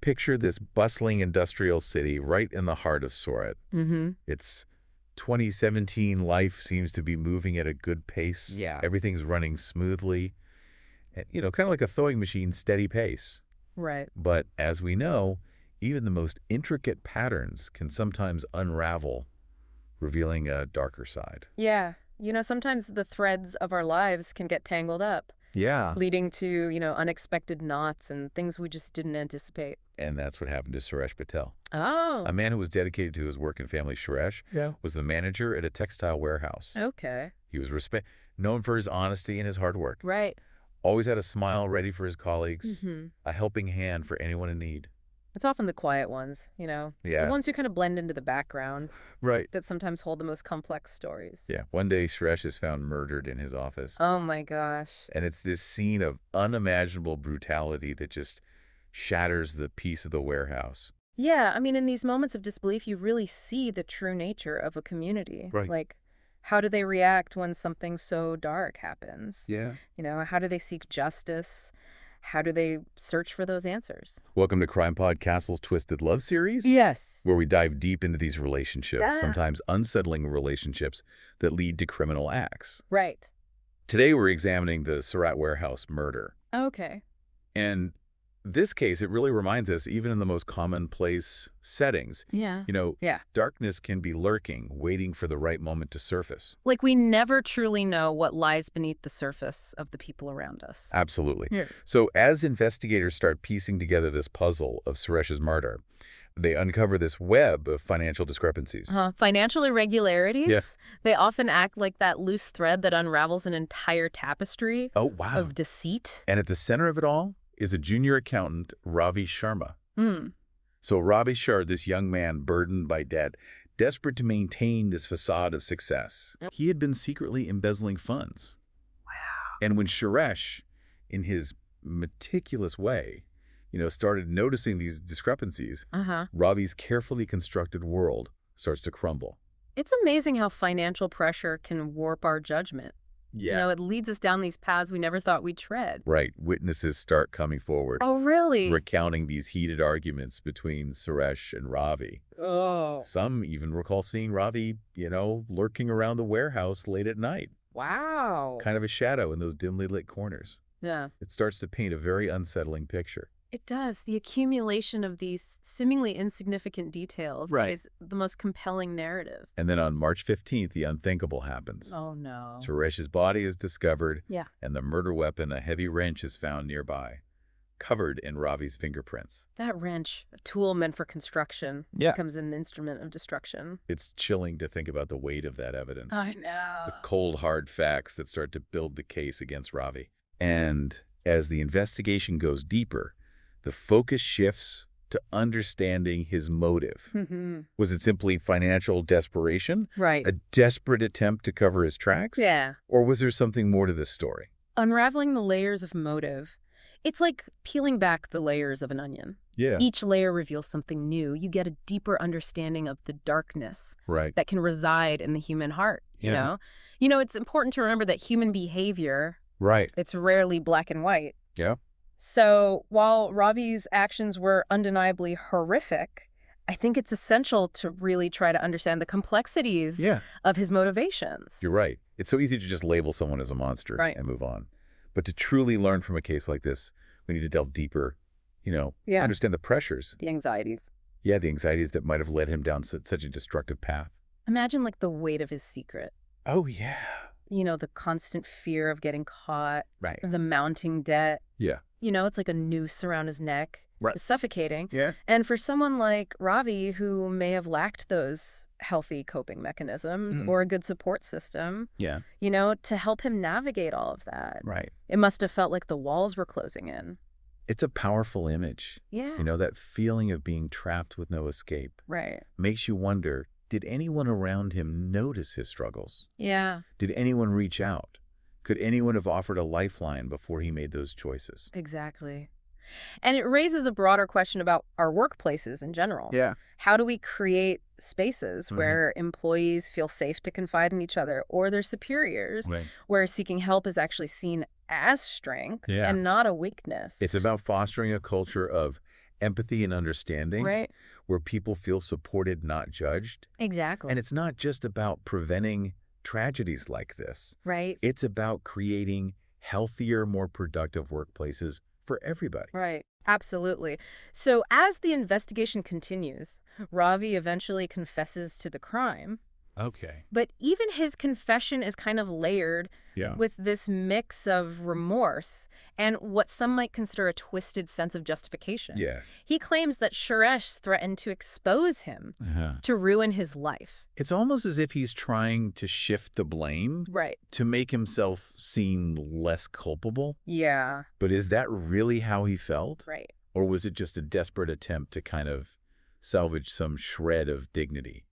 picture this bustling industrial city right in the heart of Surat. Mm-hmm. It's 2017. Life seems to be moving at a good pace. Yeah. Everything's running smoothly. And, kind of like a throwing machine, steady pace. Right. But as we know, even the most intricate patterns can sometimes unravel, revealing a darker side. Yeah. Sometimes the threads of our lives can get tangled up, Yeah. leading to, unexpected knots and things we just didn't anticipate. And that's what happened to Suresh Patel. Oh. A man who was dedicated to his work and family. Suresh Yeah. was the manager at a textile warehouse. Okay. He was known for his honesty and his hard work. Right. Always had a smile ready for his colleagues, Mm-hmm. a helping hand for anyone in need. It's often the quiet ones, Yeah. the ones who kind of blend into the background Right. that sometimes hold the most complex stories. Yeah. One day, Suresh is found murdered in his office. Oh, my gosh. And it's this scene of unimaginable brutality that just shatters the peace of the warehouse. Yeah, in these moments of disbelief, you really see the true nature of a community. Right. Like, how do they react when something so dark happens? Yeah. How do they seek justice? How do they search for those answers? Welcome to CrimePod Castle's Twisted Love series. Yes. Where we dive deep into these relationships, Yeah. sometimes unsettling relationships that lead to criminal acts. Right. Today, we're examining the Surat Warehouse Murder. Okay. And this case, it really reminds us, even in the most commonplace settings, Yeah. Yeah. darkness can be lurking, waiting for the right moment to surface. Like, we never truly know what lies beneath the surface of the people around us. Absolutely. Yeah. So as investigators start piecing together this puzzle of Suresh's murder, they uncover this web of financial discrepancies. Financial irregularities? Yeah. They often act like that loose thread that unravels an entire tapestry Oh, wow. of deceit. And at the center of it all is a junior accountant, Ravi Sharma. Hmm. So Ravi Sharma, this young man burdened by debt, desperate to maintain this facade of success. Yep. He had been secretly embezzling funds. Wow. And when Suresh, in his meticulous way, started noticing these discrepancies, Ravi's carefully constructed world starts to crumble. It's amazing how financial pressure can warp our judgment. Yeah. It leads us down these paths we never thought we'd tread. Right. Witnesses start coming forward, Oh, really? recounting these heated arguments between Suresh and Ravi. Oh. Some even recall seeing Ravi, lurking around the warehouse late at night, Wow. kind of a shadow in those dimly lit corners. Yeah. It starts to paint a very unsettling picture. It does. The accumulation of these seemingly insignificant details Right. is the most compelling narrative. And then on March 15th, the unthinkable happens. Oh, no. Suresh's body is discovered, Yeah. and the murder weapon, a heavy wrench, is found nearby, covered in Ravi's fingerprints. That wrench, a tool meant for construction, Yeah. becomes an instrument of destruction. It's chilling to think about the weight of that evidence. know. The cold, hard facts that start to build the case against Ravi. And as the investigation goes deeper, the focus shifts to understanding his motive. Was it simply financial desperation? Right. A desperate attempt to cover his tracks? Yeah. Or was there something more to this story? Unraveling the layers of motive. It's like peeling back the layers of an onion. Yeah. Each layer reveals something new. You get a deeper understanding of the darkness Right. that can reside in the human heart, Yeah. It's important to remember that human behavior, Right. it's rarely black and white. Yeah. So while Ravi's actions were undeniably horrific, I think it's essential to really try to understand the complexities Yeah. of his motivations. You're right. It's so easy to just label someone as a monster Right. and move on. But to truly learn from a case like this, we need to delve deeper, Yeah. understand the pressures. The anxieties. Yeah, the anxieties that might have led him down such a destructive path. Imagine the weight of his secret. Oh, yeah. The constant fear of getting caught, Right. the mounting debt. Yeah. It's like a noose around his neck. Right. It's suffocating. Yeah. And for someone like Ravi, who may have lacked those healthy coping mechanisms or a good support system, Yeah. to help him navigate all of that, Right. it must have felt like the walls were closing in. It's a powerful image. Yeah. That feeling of being trapped with no escape Right. makes you wonder, did anyone around him notice his struggles? Yeah, Did anyone reach out? Could anyone have offered a lifeline before he made those choices? exactly. And it raises a broader question about our workplaces in general. Yeah. How do we create spaces where employees feel safe to confide in each other or their superiors, Right. where seeking help is actually seen as strength Yeah. and not a weakness? It's about fostering a culture of empathy and understanding, Right. where people feel supported, not judged. Exactly. And it's not just about preventing tragedies like this. Right. It's about creating healthier, more productive workplaces for everybody. Right. Absolutely. So as the investigation continues, Ravi eventually confesses to the crime. Okay. But even his confession is kind of layered Yeah. with this mix of remorse and what some might consider a twisted sense of justification. Yeah. He claims that Suresh threatened to expose him to ruin his life. It's almost as if he's trying to shift the blame Right. to make himself seem less culpable. Yeah. But is that really how he felt? Right. Or was it just a desperate attempt to kind of salvage some shred of dignity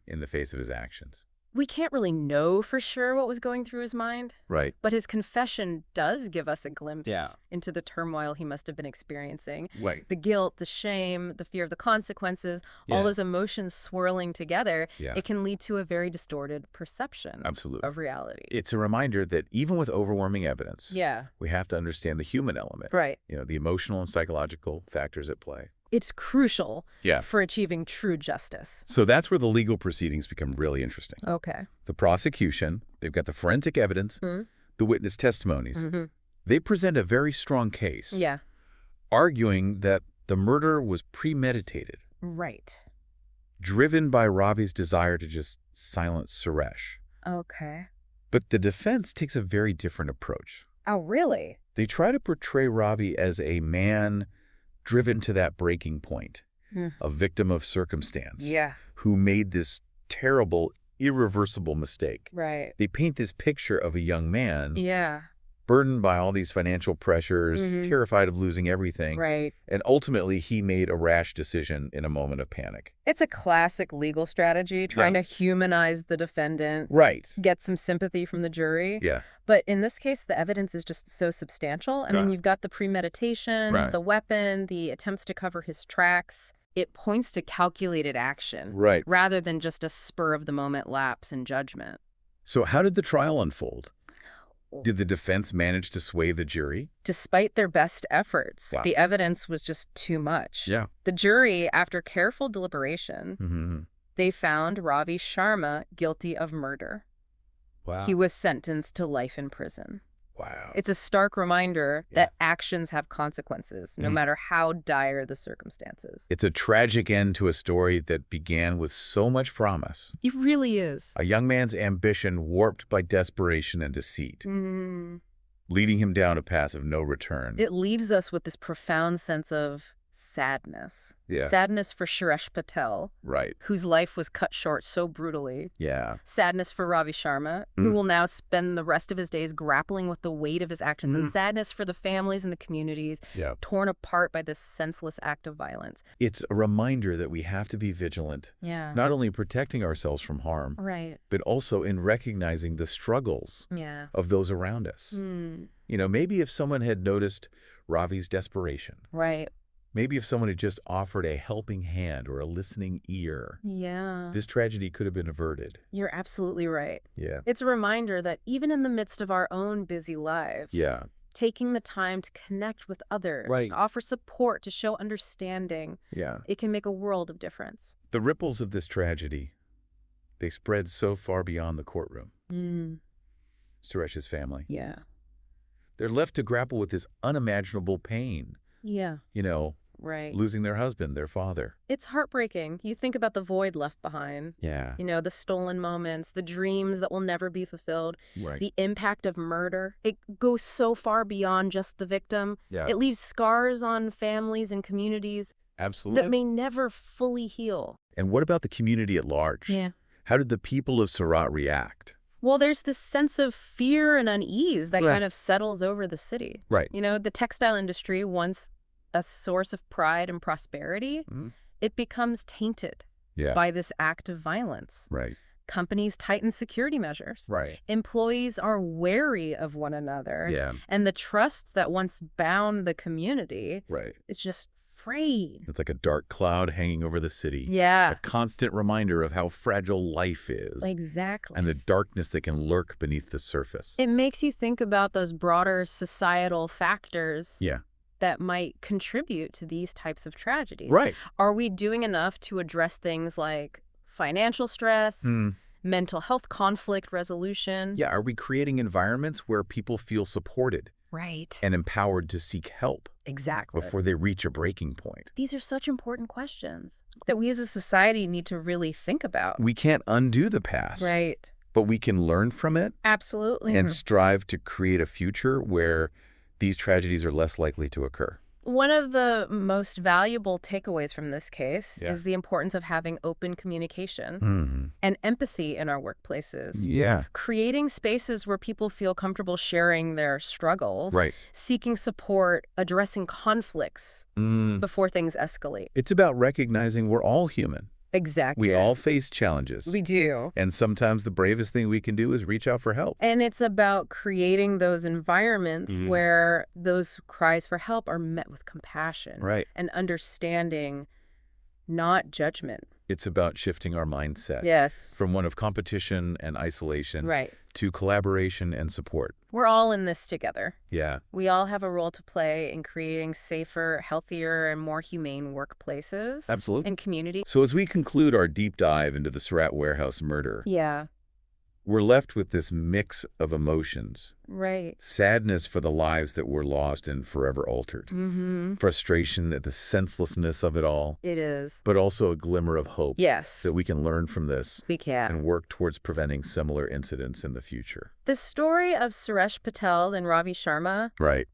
in the face of his actions? We can't really know for sure what was going through his mind, Right. but his confession does give us a glimpse Yeah. into the turmoil he must have been experiencing. Right. The guilt, the shame, the fear of the consequences, all Yeah. those emotions swirling together, Yeah. it can lead to a very distorted perception Absolutely. of reality. It's a reminder that even with overwhelming evidence, Yeah, we have to understand the human element. right. The emotional and psychological factors at play. It's crucial Yeah. for achieving true justice. So that's where the legal proceedings become really interesting. Okay. The prosecution, they've got the forensic evidence, the witness testimonies. They present a very strong case, Yeah. arguing that the murder was premeditated, Right. driven by Ravi's desire to just silence Suresh. Okay. But the defense takes a very different approach. Oh, really? They try to portray Ravi as a man driven to that breaking point, a victim of circumstance, Yeah. who made this terrible, irreversible mistake. Right. They paint this picture of a young man Yeah. burdened by all these financial pressures, terrified of losing everything, Right. and ultimately he made a rash decision in a moment of panic. It's a classic legal strategy, trying to humanize the defendant, Right. get some sympathy from the jury. Yeah. But in this case, the evidence is just so substantial. I mean, you've got the premeditation, the weapon, the attempts to cover his tracks. It points to calculated action, Right. rather than just a spur-of-the-moment lapse in judgment. So how did the trial unfold? Did the defense manage to sway the jury? Despite their best efforts, Wow. the evidence was just too much. Yeah. The jury, after careful deliberation, they found Ravi Sharma guilty of murder. Wow. He was sentenced to life in prison. Wow. It's a stark reminder that actions have consequences, no matter how dire the circumstances. It's a tragic end to a story that began with so much promise. It really is. A young man's ambition warped by desperation and deceit, leading him down a path of no return. It leaves us with this profound sense of sadness. Yeah. Sadness for Suresh Patel, Right. whose life was cut short so brutally. Yeah. Sadness for Ravi Sharma, who will now spend the rest of his days grappling with the weight of his actions. And sadness for the families and the communities torn apart by this senseless act of violence. It's a reminder that we have to be vigilant, Yeah. not only protecting ourselves from harm, Right. but also in recognizing the struggles Yeah. of those around us. Maybe if someone had noticed Ravi's desperation, Right. maybe if someone had just offered a helping hand or a listening ear, Yeah. this tragedy could have been averted. You're absolutely right. Yeah. It's a reminder that even in the midst of our own busy lives, Yeah. taking the time to connect with others, Right. to offer support, to show understanding, Yeah. it can make a world of difference. The ripples of this tragedy, they spread so far beyond the courtroom. Suresh's family. Yeah. They're left to grapple with this unimaginable pain. Yeah. Right. Losing their husband, their father. It's heartbreaking. You think about the void left behind. Yeah. The stolen moments, the dreams that will never be fulfilled, Right. the impact of murder. It goes so far beyond just the victim. Yeah. It leaves scars on families and communities Absolutely. that may never fully heal. And what about the community at large? Yeah. How did the people of Surat react? Well, there's this sense of fear and unease that Yeah. kind of settles over the city. Right. The textile industry, once a source of pride and prosperity, it becomes tainted Yeah. by this act of violence. Right. Companies tighten security measures. Right. Employees are wary of one another. Yeah. And the trust that once bound the community Right. is just frayed. It's like a dark cloud hanging over the city. Yeah. A constant reminder of how fragile life is. Exactly. And the darkness that can lurk beneath the surface. It makes you think about those broader societal factors. Yeah. that might contribute to these types of tragedies. Right. Are we doing enough to address things like financial stress, mental health conflict resolution? Yeah, are we creating environments where people feel supported Right. and empowered to seek help Exactly. before they reach a breaking point? These are such important questions that we as a society need to really think about. We can't undo the past, Right. but we can learn from it Absolutely. and strive to create a future where these tragedies are less likely to occur. One of the most valuable takeaways from this case Yeah. is the importance of having open communication and empathy in our workplaces. Yeah. Creating spaces where people feel comfortable sharing their struggles, Right. seeking support, addressing conflicts before things escalate. It's about recognizing we're all human. Exactly. We all face challenges. We do. And sometimes the bravest thing we can do is reach out for help. And it's about creating those environments where those cries for help are met with compassion and understanding, not judgment. It's about shifting our mindset Yes. from one of competition and isolation to collaboration and support. We're all in this together. Yeah. We all have a role to play in creating safer, healthier, and more humane workplaces. Absolutely. And community. So as we conclude our deep dive into the Surat Warehouse murder, Yeah. we're left with this mix of emotions. Right. Sadness for the lives that were lost and forever altered. Frustration at the senselessness of it all. It is. But also a glimmer of hope. Yes. That we can learn from this. We can. And work towards preventing similar incidents in the future. The story of Suresh Patel and Ravi Sharma,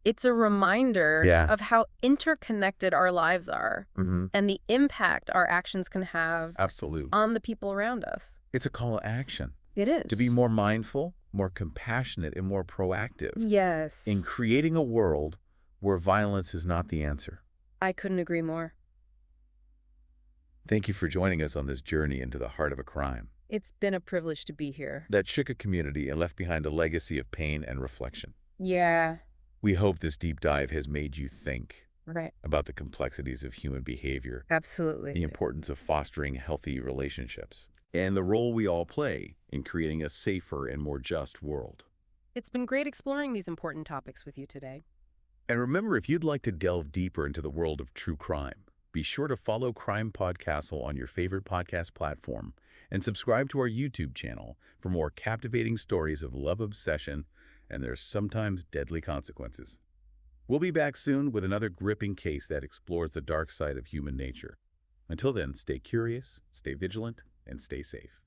it's a reminder of how interconnected our lives are and the impact our actions can have on the people around us. It's a call to action. It is. To be more mindful, more compassionate, and more proactive. Yes. In creating a world where violence is not the answer. I couldn't agree more. Thank you for joining us on this journey into the heart of a crime. It's been a privilege to be here. That shook a community and left behind a legacy of pain and reflection. Yeah. We hope this deep dive has made you think Right. about the complexities of human behavior. Absolutely. The importance of fostering healthy relationships. And the role we all play in creating a safer and more just world. It's been great exploring these important topics with you today. And remember, if you'd like to delve deeper into the world of true crime, be sure to follow CrimePod Castle on your favorite podcast platform and subscribe to our YouTube channel for more captivating stories of love obsession and their sometimes deadly consequences. We'll be back soon with another gripping case that explores the dark side of human nature. Until then, stay curious, stay vigilant, and stay safe.